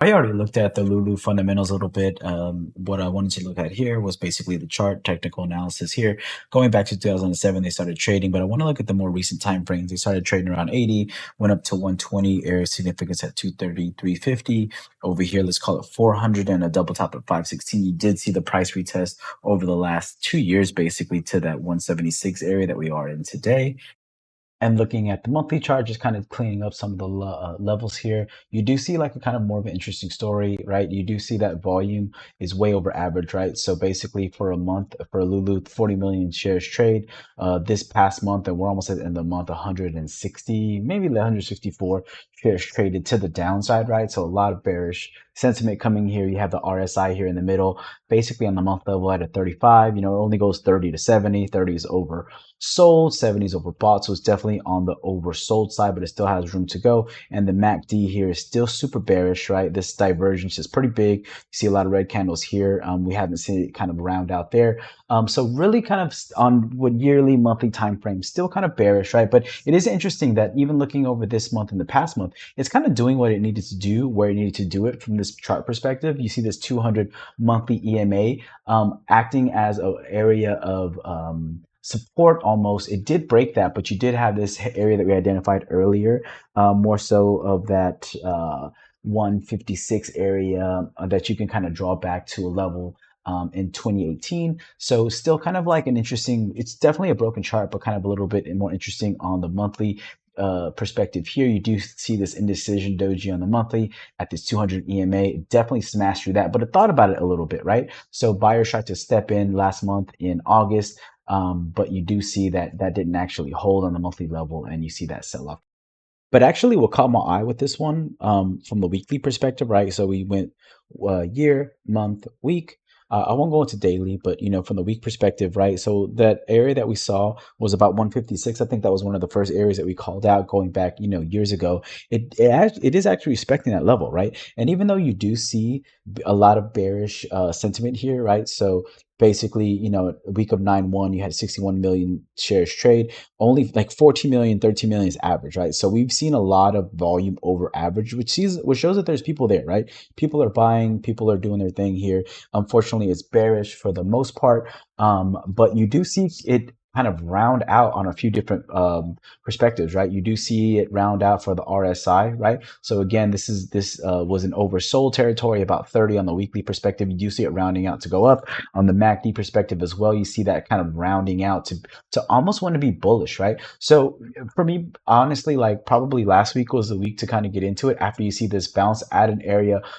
I already looked at the Lulu fundamentals a little bit. What I wanted to look at here was basically the chart technical analysis here. Going back to 2007, they started trading, but I want to look at the more recent time frames. They started trading around 80, went up to 120, area significance at 230, 350. Over here, let's call it 400 and a double top at 516. You did see the price retest over the last 2 years, basically to that 176 area that we are in today. And looking at the monthly chart, just kind of cleaning up some of the levels here, you do see like a kind of more of an interesting story, right? You do see that volume is way over average, right? So basically, for a month, for Lulu, 40 million shares trade. This past month, and we're almost at the end of the month, 160, maybe 164 shares traded to the downside, right? So a lot of bearish sentiment coming here. You have the RSI here in the middle, basically on the month level at a 35. You know, it only goes 30 to 70. 30 is over sold, 70 is overbought, so it's definitely on the oversold side, but it still has room to go. And the MACD here is still super bearish, right? This divergence is pretty big. You see a lot of red candles here. We haven't seen it kind of round out there. So really kind of on what yearly, monthly time frame, still kind of bearish, right? But it is interesting that even looking over this month and the past month, it's kind of doing what it needed to do, where it needed to do it from this chart perspective. You see this 200 monthly EMA acting as an area of support almost. It did break that, but you did have this area that we identified earlier, more so of that 156 area that you can kind of draw back to a level in 2018. So still kind of like an interesting, it's definitely a broken chart, but kind of a little bit more interesting on the monthly perspective here. You do see this indecision doji on the monthly at this 200 EMA. It definitely smashed through that, but I thought about it a little bit, right? So buyers tried to step in last month in August, but you do see that that didn't actually hold on the monthly level, and you see that sell off. But actually, what caught my eye with this one, from the weekly perspective, right? So we went year, month, week. I won't go into daily, but from the week perspective, right? So that area that we saw was about 156. I think that was one of the first areas that we called out going back, years ago. It is actually respecting that level, right? And even though you do see a lot of bearish sentiment here, right? So basically, a week of 9/1, you had 61 million shares trade, only like 14 million, 13 million is average, right? So we've seen a lot of volume over average, which shows that there's people there, right? People are buying, people are doing their thing here. Unfortunately, it's bearish for the most part, but you do see it kind of round out on a few different perspectives, right? You do see it round out for the RSI, right? So again, this was an oversold territory, about 30 on the weekly perspective. You do see it rounding out to go up on the MACD perspective as well. You see that kind of rounding out to almost want to be bullish, right? So for me, honestly, like probably last week was the week to kind of get into it after you see this bounce at an area